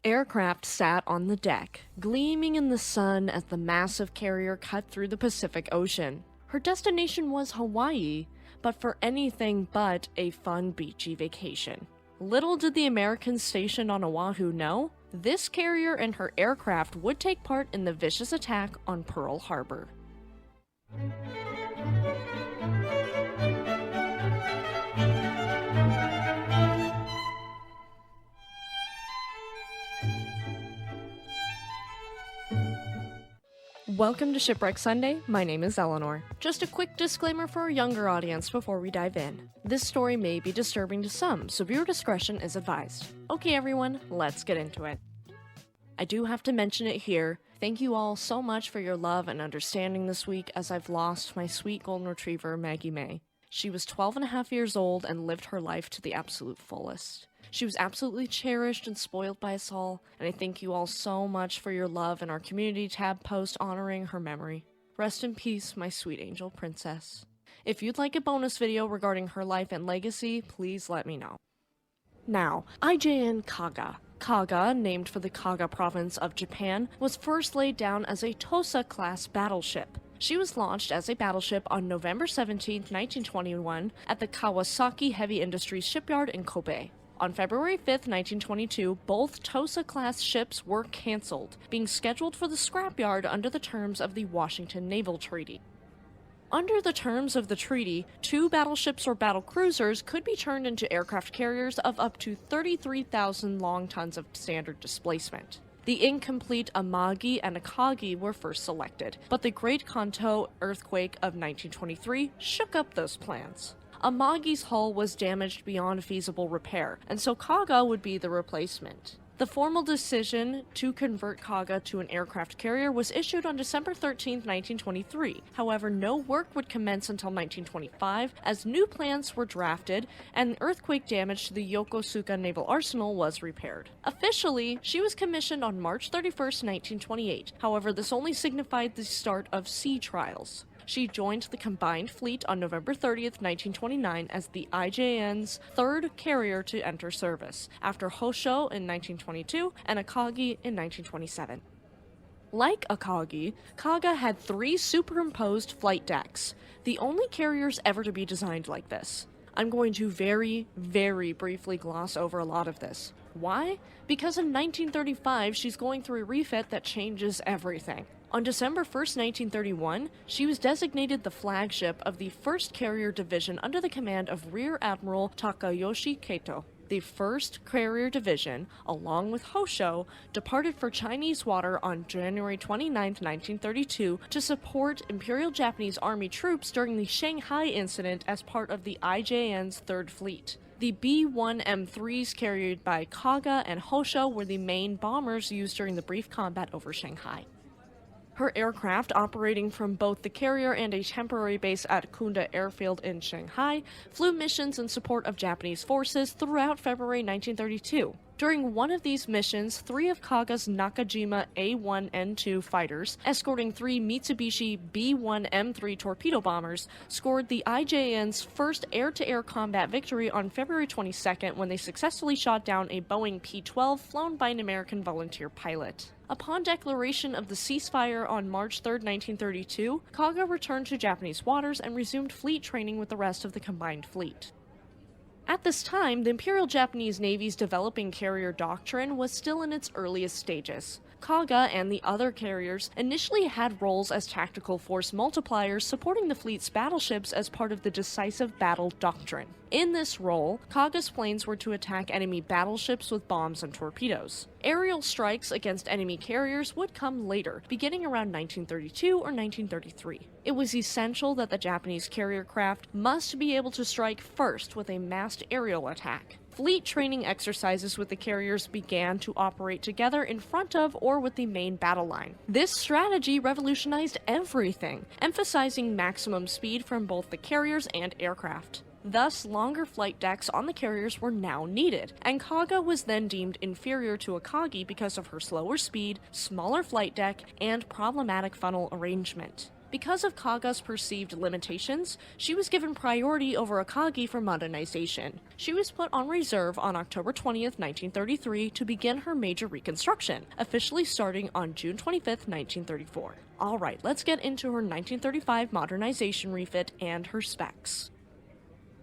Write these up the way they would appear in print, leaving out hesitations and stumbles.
Aircraft sat on the deck, gleaming in the sun as the massive carrier cut through the Pacific Ocean. Her destination was Hawaii, but for anything but a fun beachy vacation. Little did the Americans stationed on Oahu know, this carrier and her aircraft would take part in the vicious attack on Pearl Harbor. Welcome to Shipwreck Sunday, my name is Eleanor. Just a quick disclaimer for our younger audience before we dive in. This story may be disturbing to some, so viewer discretion is advised. Okay everyone, let's get into it. I do have to mention it here, thank you all so much for your love and understanding this week as I've lost my sweet golden retriever Maggie May. She was 12 and a half years old and lived her life to the absolute fullest. She was absolutely cherished and spoiled by us all, and I thank you all so much for your love in our community tab post honoring her memory. Rest in peace, my sweet angel princess. If you'd like a bonus video regarding her life and legacy, please let me know. Now, IJN Kaga. Kaga, named for the Kaga province of Japan, was first laid down as a Tosa-class battleship. She was launched as a battleship on November 17, 1921, at the Kawasaki Heavy Industries shipyard in Kobe. On February 5, 1922, both Tosa-class ships were cancelled, being scheduled for the scrapyard under the terms of the Washington Naval Treaty. Under the terms of the treaty, 2 battleships or battle cruisers could be turned into aircraft carriers of up to 33,000 long tons of standard displacement. The incomplete Amagi and Akagi were first selected, but the Great Kanto earthquake of 1923 shook up those plans. Amagi's hull was damaged beyond feasible repair, and so Kaga would be the replacement. The formal decision to convert Kaga to an aircraft carrier was issued on December 13, 1923. However, no work would commence until 1925, as new plans were drafted, and earthquake damage to the Yokosuka Naval Arsenal was repaired. Officially, she was commissioned on March 31, 1928. However, this only signified the start of sea trials. She joined the combined fleet on November 30th, 1929 as the IJN's third carrier to enter service, after Hosho in 1922 and Akagi in 1927. Like Akagi, Kaga had 3 superimposed flight decks, the only carriers ever to be designed like this. I'm going to very briefly gloss over a lot of this. Why? Because in 1935, she's going through a refit that changes everything. On December 1, 1931, she was designated the flagship of the 1st Carrier Division under the command of Rear Admiral Takayoshi Kato. The 1st Carrier Division, along with Hosho, departed for Chinese water on January 29, 1932 to support Imperial Japanese Army troops during the Shanghai incident as part of the IJN's 3rd Fleet. The B-1M3s carried by Kaga and Hosho were the main bombers used during the brief combat over Shanghai. Her aircraft, operating from both the carrier and a temporary base at Kunda Airfield in Shanghai, flew missions in support of Japanese forces throughout February 1932. During one of these missions, 3 of Kaga's Nakajima A-1N2 fighters, escorting 3 Mitsubishi B-1M3 torpedo bombers, scored the IJN's first air-to-air combat victory on February 22nd when they successfully shot down a Boeing P-12 flown by an American volunteer pilot. Upon declaration of the ceasefire on March 3, 1932, Kaga returned to Japanese waters and resumed fleet training with the rest of the combined fleet. At this time, the Imperial Japanese Navy's developing carrier doctrine was still in its earliest stages. Kaga and the other carriers initially had roles as tactical force multipliers supporting the fleet's battleships as part of the decisive battle doctrine. In this role, Kaga's planes were to attack enemy battleships with bombs and torpedoes. Aerial strikes against enemy carriers would come later, beginning around 1932 or 1933. It was essential that the Japanese carrier craft must be able to strike first with a massed aerial attack. Fleet training exercises with the carriers began to operate together in front of or with the main battle line. This strategy revolutionized everything, emphasizing maximum speed from both the carriers and aircraft. Thus, longer flight decks on the carriers were now needed, and Kaga was then deemed inferior to Akagi because of her slower speed, smaller flight deck, and problematic funnel arrangement. Because of Kaga's perceived limitations, she was given priority over Akagi for modernization. She was put on reserve on October 20th, 1933 to begin her major reconstruction, officially starting on June 25th, 1934. Alright, let's get into her 1935 modernization refit and her specs.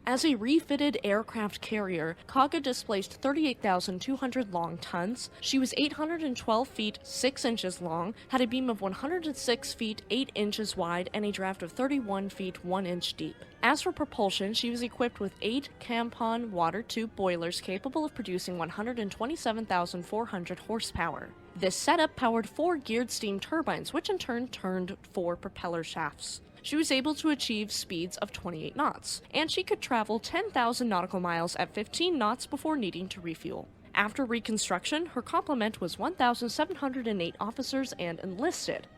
As a refitted aircraft carrier, Kaga displaced 38,200 long tons. She was 812 feet 6 inches long, had a beam of 106 feet 8 inches wide, and a draft of 31 feet 1 inch deep. As for propulsion, she was equipped with 8 Kampon water tube boilers capable of producing 127,400 horsepower. This setup powered 4 geared steam turbines, which in turn turned 4 propeller shafts. She was able to achieve speeds of 28 knots, and she could travel 10,000 nautical miles at 15 knots before needing to refuel. After reconstruction, her complement was 1,708 officers and enlisted.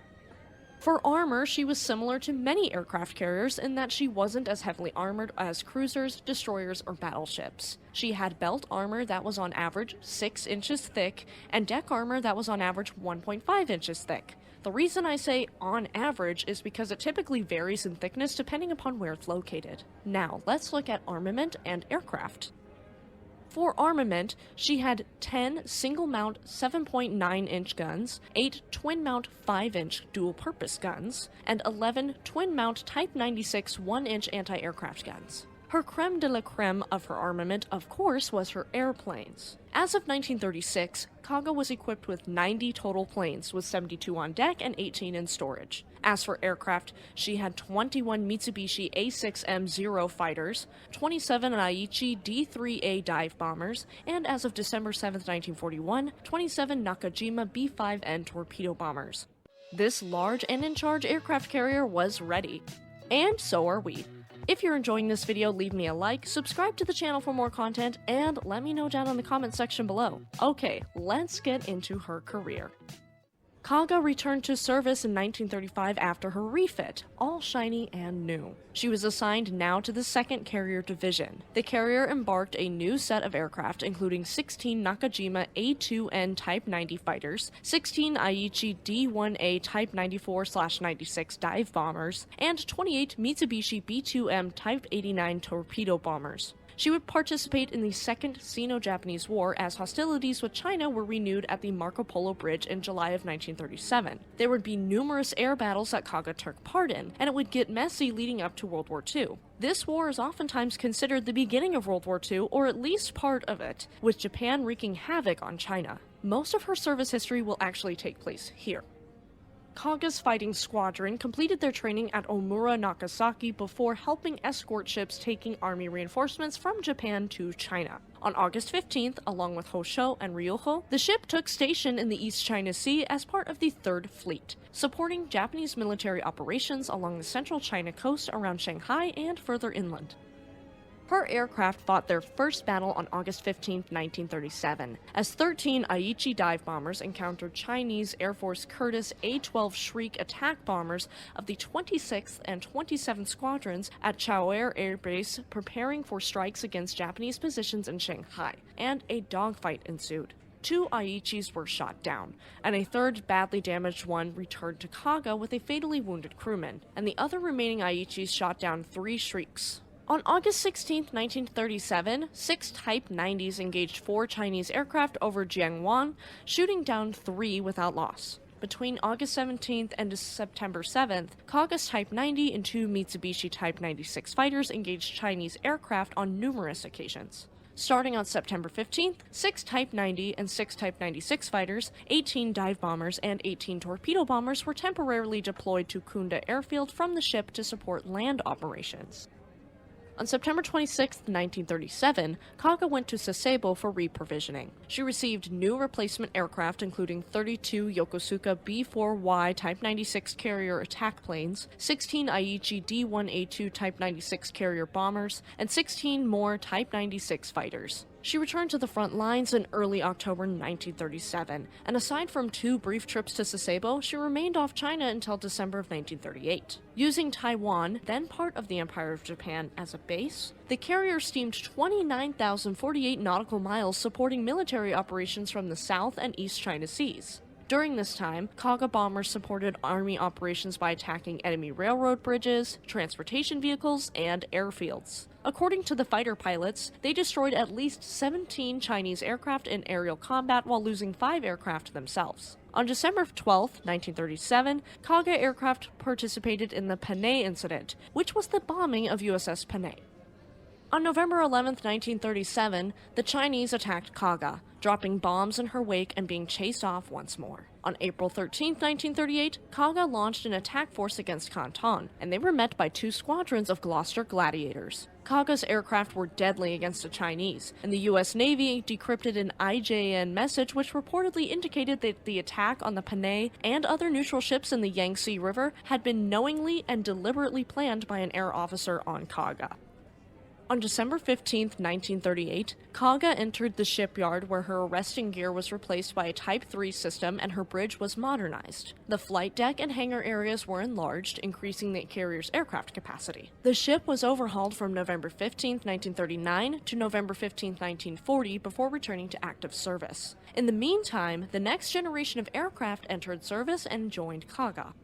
For armor, she was similar to many aircraft carriers in that she wasn't as heavily armored as cruisers, destroyers, or battleships. She had belt armor that was on average 6 inches thick, and deck armor that was on average 1.5 inches thick. The reason I say on average is because it typically varies in thickness depending upon where it's located. Now, let's look at armament and aircraft. For armament, she had 10 single-mount 7.9-inch guns, 8 twin-mount 5-inch dual-purpose guns, and 11 twin-mount Type 96 1-inch anti-aircraft guns. Her creme de la creme of her armament, of course, was her airplanes. As of 1936, Kaga was equipped with 90 total planes, with 72 on deck and 18 in storage. As for aircraft, she had 21 Mitsubishi A6M0 fighters, 27 Aichi D3A dive bombers, and as of December 7, 1941, 27 Nakajima B5N torpedo bombers. This large and in-charge aircraft carrier was ready. And so are we. If you're enjoying this video, leave me a like, subscribe to the channel for more content, and let me know down in the comment section below. Okay, let's get into her career. Kaga returned to service in 1935 after her refit, all shiny and new. She was assigned now to the 2nd Carrier Division. The carrier embarked a new set of aircraft including 16 Nakajima A2N Type 90 fighters, 16 Aichi D1A Type 94/96 dive bombers, and 28 Mitsubishi B2M Type 89 torpedo bombers. She would participate in the Second Sino-Japanese War as hostilities with China were renewed at the Marco Polo Bridge in July of 1937. There would be numerous air battles that Kaga took part in, and it would get messy leading up to World War II. This war is oftentimes considered the beginning of World War II, or at least part of it, with Japan wreaking havoc on China. Most of her service history will actually take place here. Kaga's fighting squadron completed their training at Omura, Nagasaki before helping escort ships taking army reinforcements from Japan to China. On August 15th, along with Hosho and Ryuho, the ship took station in the East China Sea as part of the 3rd Fleet, supporting Japanese military operations along the central China coast around Shanghai and further inland. Her aircraft fought their first battle on August 15, 1937, as 13 Aichi dive bombers encountered Chinese Air Force Curtiss A-12 Shriek attack bombers of the 26th and 27th Squadrons at Chaoer Air Base, preparing for strikes against Japanese positions in Shanghai, and a dogfight ensued. 2 Aichis were shot down, and a third badly damaged one returned to Kaga with a fatally wounded crewman, and the other remaining Aichis shot down 3 Shrieks. On August 16, 1937, 6 Type 90s engaged 4 Chinese aircraft over Jiangwan, shooting down 3 without loss. Between August 17th and September 7th, Kaga's Type 90 and 2 Mitsubishi Type 96 fighters engaged Chinese aircraft on numerous occasions. Starting on September 15th, 6 Type 90 and 6 Type 96 fighters, 18 dive bombers, and 18 torpedo bombers were temporarily deployed to Kunda Airfield from the ship to support land operations. On September 26, 1937, Kaga went to Sasebo for reprovisioning. She received new replacement aircraft including 32 Yokosuka B-4Y Type 96 carrier attack planes, 16 Aichi D-1A2 Type 96 carrier bombers, and 16 more Type 96 fighters. She returned to the front lines in early October 1937, and aside from 2 brief trips to Sasebo, she remained off China until December of 1938. Using Taiwan, then part of the Empire of Japan, as a base, the carrier steamed 29,048 nautical miles supporting military operations from the South and East China Seas. During this time, Kaga bombers supported Army operations by attacking enemy railroad bridges, transportation vehicles, and airfields. According to the fighter pilots, they destroyed at least 17 Chinese aircraft in aerial combat while losing 5 aircraft themselves. On December 12, 1937, Kaga aircraft participated in the Panay Incident, which was the bombing of USS Panay. On November 11, 1937, the Chinese attacked Kaga, dropping bombs in her wake and being chased off once more. On April 13, 1938, Kaga launched an attack force against Canton, and they were met by 2 squadrons of Gloucester Gladiators. Kaga's aircraft were deadly against the Chinese, and the U.S. Navy decrypted an IJN message which reportedly indicated that the attack on the Panay and other neutral ships in the Yangtze River had been knowingly and deliberately planned by an air officer on Kaga. On December 15, 1938, Kaga entered the shipyard where her arresting gear was replaced by a Type 3 system and her bridge was modernized. The flight deck and hangar areas were enlarged, increasing the carrier's aircraft capacity. The ship was overhauled from November 15, 1939 to November 15, 1940 before returning to active service. In the meantime, the next generation of aircraft entered service and joined Kaga.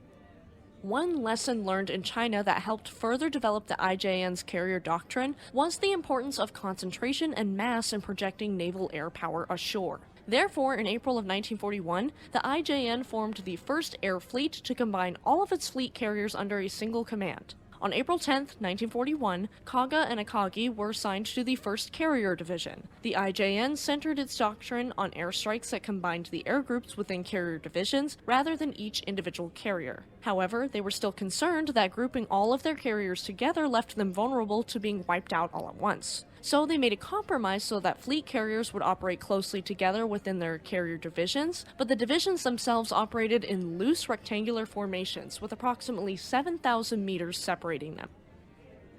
One lesson learned in China that helped further develop the IJN's carrier doctrine was the importance of concentration and mass in projecting naval air power ashore. Therefore, in April of 1941, the IJN formed the first air fleet to combine all of its fleet carriers under a single command. On April 10, 1941, Kaga and Akagi were assigned to the 1st Carrier Division. The IJN centered its doctrine on airstrikes that combined the air groups within carrier divisions rather than each individual carrier. However, they were still concerned that grouping all of their carriers together left them vulnerable to being wiped out all at once. So they made a compromise so that fleet carriers would operate closely together within their carrier divisions, but the divisions themselves operated in loose rectangular formations with approximately 7,000 meters separating them.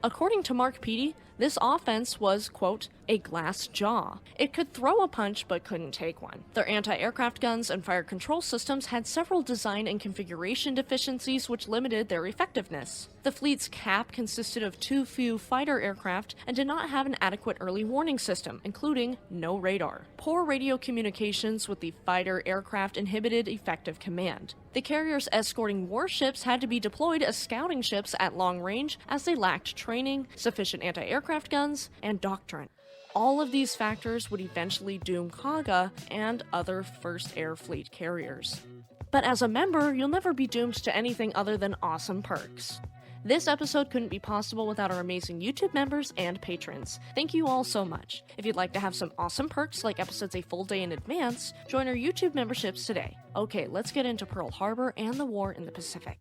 According to Mark Peaty, this offense was, quote, a glass jaw. It could throw a punch but couldn't take one. Their anti-aircraft guns and fire control systems had several design and configuration deficiencies which limited their effectiveness. The fleet's cap consisted of too few fighter aircraft and did not have an adequate early warning system, including no radar. Poor radio communications with the fighter aircraft inhibited effective command. The carriers escorting warships had to be deployed as scouting ships at long range as they lacked training, sufficient anti-aircraft guns, and doctrine. All of these factors would eventually doom Kaga and other First Air Fleet carriers. But as a member, you'll never be doomed to anything other than awesome perks. This episode couldn't be possible without our amazing YouTube members and patrons. Thank you all so much. If you'd like to have some awesome perks like episodes a full day in advance, join our YouTube memberships today. Okay, let's get into Pearl Harbor and the war in the Pacific.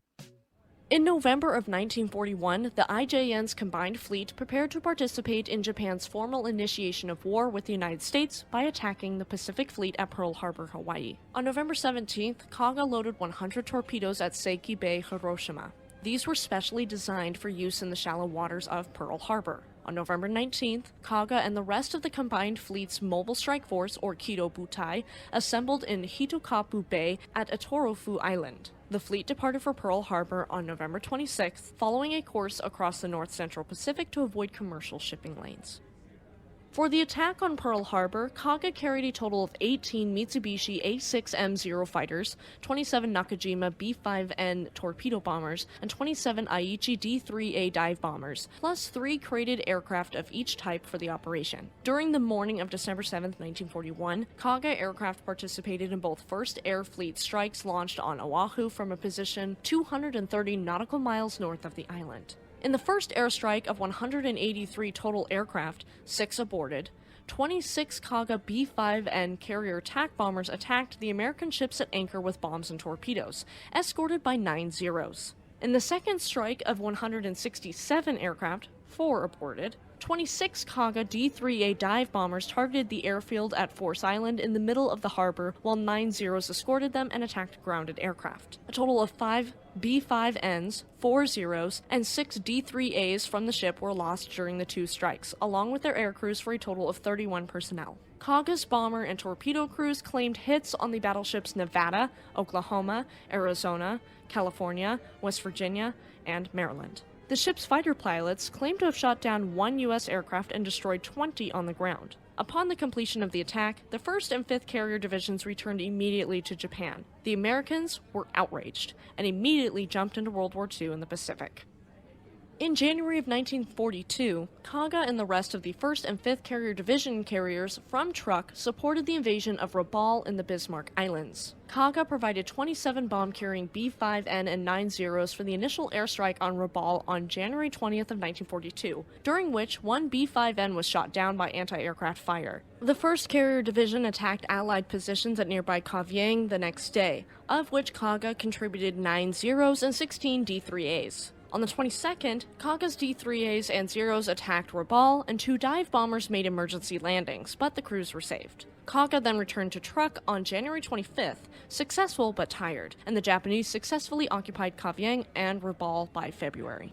In November of 1941, the IJN's combined fleet prepared to participate in Japan's formal initiation of war with the United States by attacking the Pacific Fleet at Pearl Harbor, Hawaii. On November 17th, Kaga loaded 100 torpedoes at Seiki Bay, Hiroshima. These were specially designed for use in the shallow waters of Pearl Harbor. On November 19th, Kaga and the rest of the combined fleet's Mobile Strike Force, or Kido Butai, assembled in Hitokapu Bay at Atorofu Island. The fleet departed for Pearl Harbor on November 26th, following a course across the north-central Pacific to avoid commercial shipping lanes. For the attack on Pearl Harbor, Kaga carried a total of 18 Mitsubishi A6M0 fighters, 27 Nakajima B5N torpedo bombers, and 27 Aichi D3A dive bombers, plus 3 crated aircraft of each type for the operation. During the morning of December 7, 1941, Kaga aircraft participated in both First Air Fleet strikes launched on Oahu from a position 230 nautical miles north of the island. In the first airstrike of 183 total aircraft, 6 aborted, 26 Kaga B-5N carrier attack bombers attacked the American ships at anchor with bombs and torpedoes, escorted by 9 Zeros. In the second strike of 167 aircraft, 4 aborted, 26 Kaga D-3A dive bombers targeted the airfield at Force Island in the middle of the harbor, while 9 Zeros escorted them and attacked grounded aircraft. A total of 5 B-5Ns, 4 Zeros, and 6 D-3As from the ship were lost during the 2 strikes, along with their air crews for a total of 31 personnel. Kaga's bomber and torpedo crews claimed hits on the battleships Nevada, Oklahoma, Arizona, California, West Virginia, and Maryland. The ship's fighter pilots claimed to have shot down 1 U.S. aircraft and destroyed 20 on the ground. Upon the completion of the attack, the 1st and 5th Carrier Divisions returned immediately to Japan. The Americans were outraged and immediately jumped into World War II in the Pacific. In January of 1942, Kaga and the rest of the 1st and 5th Carrier Division carriers from Truk supported the invasion of Rabaul in the Bismarck Islands. Kaga provided 27 bomb-carrying B-5N and 9 Zeros for the initial airstrike on Rabaul on January 20th of 1942, during which one B-5N was shot down by anti-aircraft fire. The 1st Carrier Division attacked Allied positions at nearby Kavieng the next day, of which Kaga contributed 9 Zeros and 16 D-3As. On the 22nd, Kaga's D-3As and Zeros attacked Rabaul, and 2 dive bombers made emergency landings, but the crews were saved. Kaga then returned to Truk on January 25th, successful but tired, and the Japanese successfully occupied Kavieng and Rabaul by February.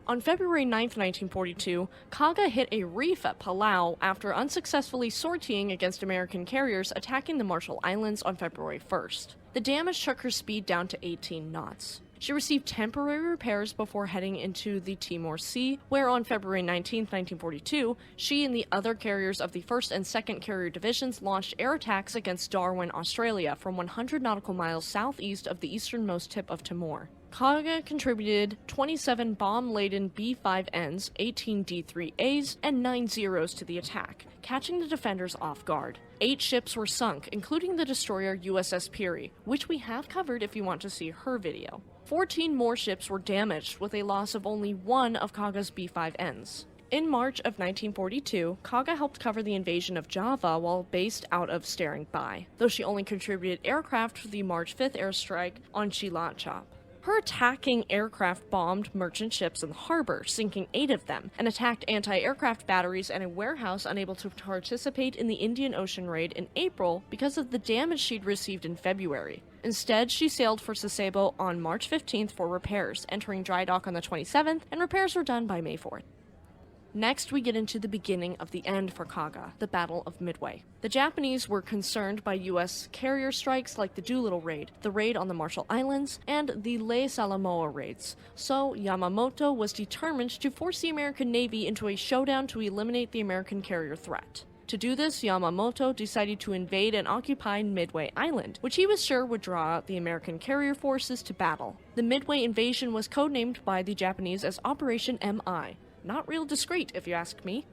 On February 9, 1942, Kaga hit a reef at Palau after unsuccessfully sortying against American carriers attacking the Marshall Islands on February 1st. The damage took her speed down to 18 knots. She received temporary repairs before heading into the Timor Sea, where on February 19, 1942, she and the other carriers of the 1st and 2nd Carrier Divisions launched air attacks against Darwin, Australia, from 100 nautical miles southeast of the easternmost tip of Timor. Kaga contributed 27 bomb-laden B-5Ns, 18 D-3As, and 9 Zeros to the attack, catching the defenders off guard. 8 ships were sunk, including the destroyer USS Peary, which we have covered if you want to see her video. 14 more ships were damaged, with a loss of only 1 of Kaga's B-5Ns. In March of 1942, Kaga helped cover the invasion of Java while based out of Staring By, though she only contributed aircraft for the March 5th airstrike on Cilacap. Her attacking aircraft bombed merchant ships in the harbor, sinking 8 of them, and attacked anti-aircraft batteries and a warehouse unable to participate in the Indian Ocean raid in April because of the damage she'd received in February. Instead, she sailed for Sasebo on March 15th for repairs, entering dry dock on the 27th, and repairs were done by May 4th. Next, we get into the beginning of the end for Kaga, the Battle of Midway. The Japanese were concerned by U.S. carrier strikes like the Doolittle raid, the raid on the Marshall Islands, and the Le Salamoa raids, so Yamamoto was determined to force the American Navy into a showdown to eliminate the American carrier threat. To do this, Yamamoto decided to invade and occupy Midway Island, which he was sure would draw out the American carrier forces to battle. The Midway invasion was codenamed by the Japanese as Operation MI. Not real discreet, if you ask me.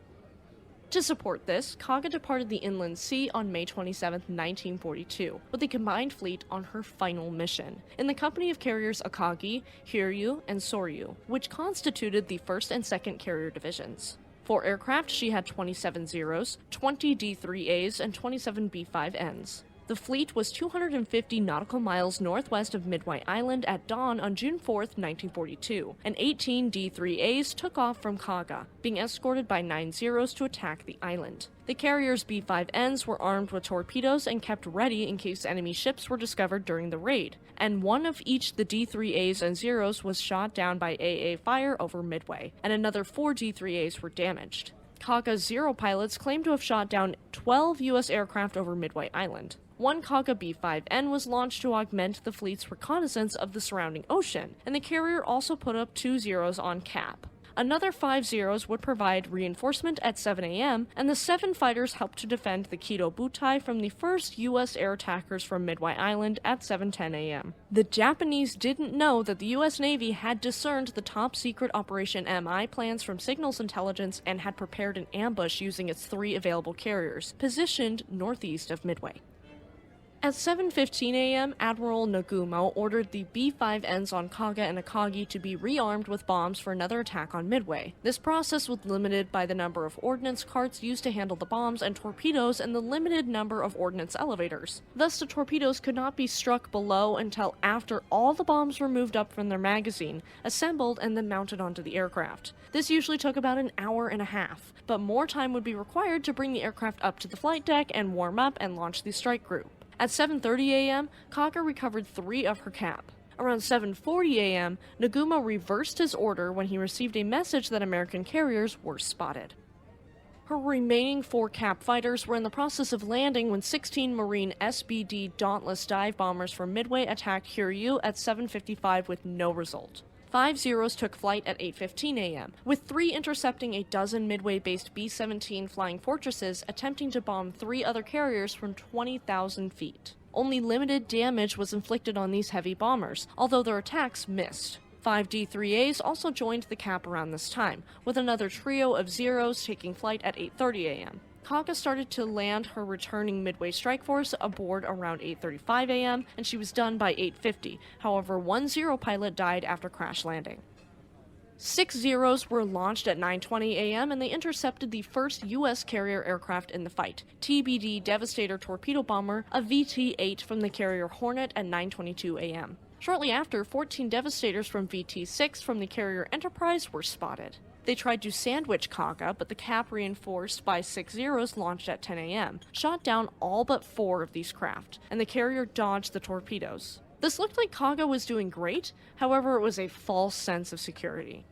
To support this, Kaga departed the inland sea on May 27, 1942, with a combined fleet on her final mission, in the company of carriers Akagi, Hiryu, and Soryu, which constituted the 1st and 2nd Carrier Divisions. For aircraft, she had 27 Zeros, 20 D-3As, and 27 B-5Ns. The fleet was 250 nautical miles northwest of Midway Island at dawn on June 4, 1942, and 18 D-3As took off from Kaga, being escorted by 9 Zeros to attack the island. The carrier's B-5Ns were armed with torpedoes and kept ready in case enemy ships were discovered during the raid, and one of each the D-3As and Zeros was shot down by AA fire over Midway, and another 4 D-3As were damaged. Kaga's Zero pilots claimed to have shot down 12 U.S. aircraft over Midway Island. One Kaga B-5N was launched to augment the fleet's reconnaissance of the surrounding ocean, and the carrier also put up 2 Zeros on cap. Another 5 Zeros would provide reinforcement at 7 a.m., and the 7 fighters helped to defend the Kido Butai from the first U.S. air attackers from Midway Island at 7:10 a.m. The Japanese didn't know that the U.S. Navy had discerned the top-secret Operation MI plans from signals intelligence and had prepared an ambush using its 3 available carriers, positioned northeast of Midway. At 7:15 a.m., Admiral Nagumo ordered the B-5Ns on Kaga and Akagi to be rearmed with bombs for another attack on Midway. This process was limited by the number of ordnance carts used to handle the bombs and torpedoes and the limited number of ordnance elevators. Thus, the torpedoes could not be struck below until after all the bombs were moved up from their magazine, assembled, and then mounted onto the aircraft. This usually took about an hour and a half, but more time would be required to bring the aircraft up to the flight deck and warm up and launch the strike group. At 7:30 a.m., Kaga recovered 3 of her cap. Around 7:40 a.m., Nagumo reversed his order when he received a message that American carriers were spotted. Her remaining 4 cap fighters were in the process of landing when 16 Marine SBD Dauntless dive bombers from Midway attacked Hiryu at 7:55 with no result. 5 Zeros took flight at 8:15 a.m., with 3 intercepting a dozen Midway-based B-17 Flying Fortresses attempting to bomb 3 other carriers from 20,000 feet. Only limited damage was inflicted on these heavy bombers, although their attacks missed. 5 D-3As also joined the cap around this time, with another trio of Zeros taking flight at 8:30 a.m. Kaga started to land her returning Midway strike force aboard around 8:35 a.m., and she was done by 8:50. However, 1 Zero pilot died after crash landing. 6 Zeros were launched at 9:20 a.m. and they intercepted the first U.S. carrier aircraft in the fight, TBD Devastator torpedo bomber, a VT-8 from the carrier Hornet at 9:22 a.m. Shortly after, 14 Devastators from VT-6 from the carrier Enterprise were spotted. They tried to sandwich Kaga, but the cap reinforced by 6 Zeros launched at 10 a.m. shot down all but 4 of these craft, and the carrier dodged the torpedoes. This looked like Kaga was doing great, however it was a false sense of security.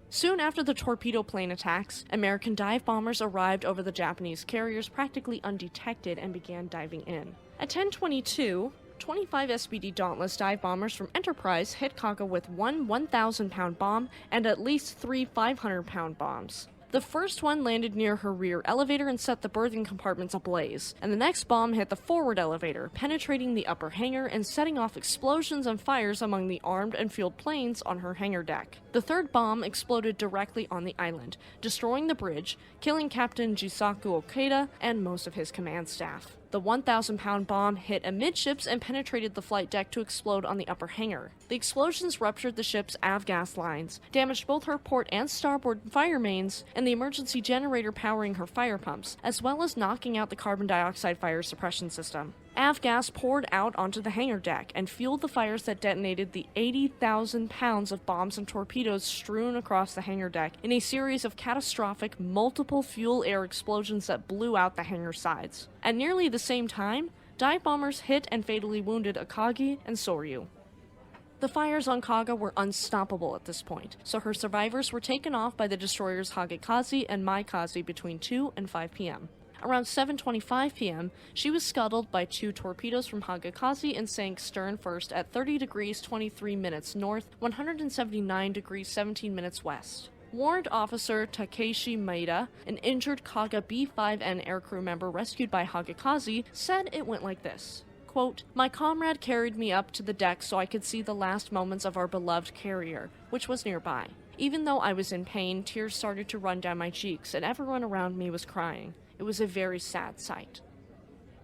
Soon after the torpedo plane attacks, American dive bombers arrived over the Japanese carriers practically undetected and began diving in. At 10:22, 25 SBD Dauntless dive bombers from Enterprise hit Kaga with one 1,000-pound bomb and at least 3 500-pound bombs. The first one landed near her rear elevator and set the berthing compartments ablaze, and the next bomb hit the forward elevator, penetrating the upper hangar and setting off explosions and fires among the armed and fueled planes on her hangar deck. The third bomb exploded directly on the island, destroying the bridge, killing Captain Jisaku Okada and most of his command staff. The 1,000-pound bomb hit amidships and penetrated the flight deck to explode on the upper hangar. The explosions ruptured the ship's avgas lines, damaged both her port and starboard fire mains, and the emergency generator powering her fire pumps, as well as knocking out the carbon dioxide fire suppression system. Avgas poured out onto the hangar deck and fueled the fires that detonated the 80,000 pounds of bombs and torpedoes strewn across the hangar deck in a series of catastrophic multiple fuel-air explosions that blew out the hangar sides. At nearly the same time, dive bombers hit and fatally wounded Akagi and Soryu. The fires on Kaga were unstoppable at this point, so her survivors were taken off by the destroyers Hagekazi and Maikaze between 2 and 5 p.m. Around 7:25 p.m., she was scuttled by 2 torpedoes from Hagekazi and sank stern first at 30 degrees 23 minutes north, 179 degrees 17 minutes west. Warrant Officer Takeshi Maeda, an injured Kaga B-5N aircrew member rescued by Hagekazi, said it went like this. Quote, "My comrade carried me up to the deck so I could see the last moments of our beloved carrier, which was nearby. Even though I was in pain, tears started to run down my cheeks, and everyone around me was crying. It was a very sad sight."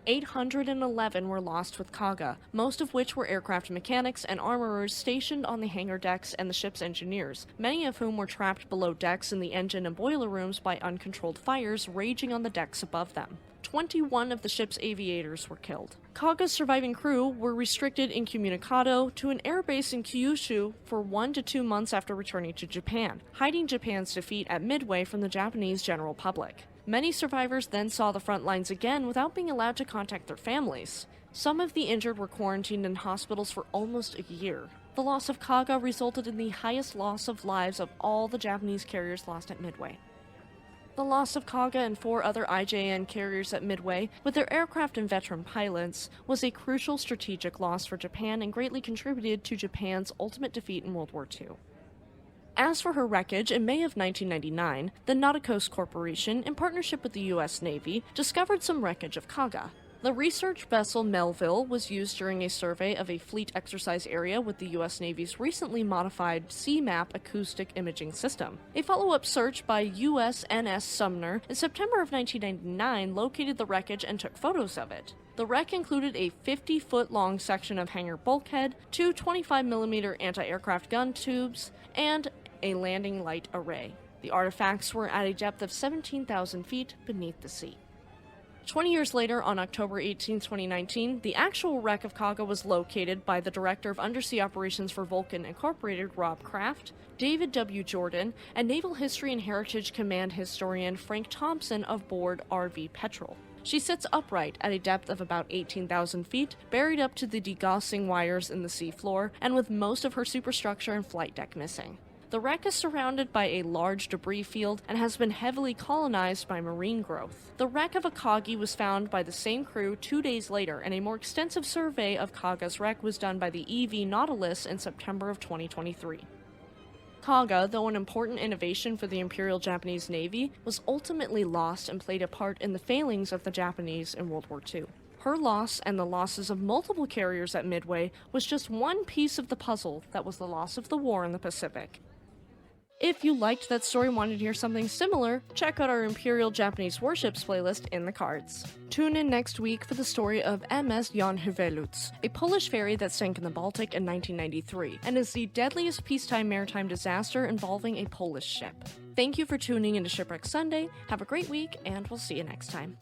811 were lost with Kaga, most of which were aircraft mechanics and armorers stationed on the hangar decks and the ship's engineers, many of whom were trapped below decks in the engine and boiler rooms by uncontrolled fires raging on the decks above them. 21 of the ship's aviators were killed. Kaga's surviving crew were restricted incommunicado to an airbase in Kyushu for 1 to 2 months after returning to Japan, hiding Japan's defeat at Midway from the Japanese general public. Many survivors then saw the front lines again without being allowed to contact their families. Some of the injured were quarantined in hospitals for almost a year. The loss of Kaga resulted in the highest loss of lives of all the Japanese carriers lost at Midway. The loss of Kaga and 4 other IJN carriers at Midway, with their aircraft and veteran pilots, was a crucial strategic loss for Japan and greatly contributed to Japan's ultimate defeat in World War II. As for her wreckage, in May of 1999, the Nauticos Corporation, in partnership with the U.S. Navy, discovered some wreckage of Kaga. The research vessel Melville was used during a survey of a fleet exercise area with the U.S. Navy's recently modified CMAP acoustic imaging system. A follow-up search by USNS Sumner in September of 1999 located the wreckage and took photos of it. The wreck included a 50-foot-long section of hangar bulkhead, 2 25mm anti-aircraft gun tubes, and a landing light array. The artifacts were at a depth of 17,000 feet beneath the sea. 20 years later, on October 18, 2019, the actual wreck of Kaga was located by the Director of Undersea Operations for Vulcan Incorporated, Rob Kraft, David W. Jordan, and Naval History and Heritage Command historian Frank Thompson of board RV Petrel. She sits upright at a depth of about 18,000 feet, buried up to the degaussing wires in the seafloor, and with most of her superstructure and flight deck missing. The wreck is surrounded by a large debris field and has been heavily colonized by marine growth. The wreck of Akagi was found by the same crew 2 days later, and a more extensive survey of Kaga's wreck was done by the EV Nautilus in September of 2023. Kaga, though an important innovation for the Imperial Japanese Navy, was ultimately lost and played a part in the failings of the Japanese in World War II. Her loss and the losses of multiple carriers at Midway was just one piece of the puzzle that was the loss of the war in the Pacific. If you liked that story and wanted to hear something similar, check out our Imperial Japanese Warships playlist in the cards. Tune in next week for the story of MS Jan Hewelutz, a Polish ferry that sank in the Baltic in 1993, and is the deadliest peacetime maritime disaster involving a Polish ship. Thank you for tuning into Shipwreck Sunday, have a great week, and we'll see you next time.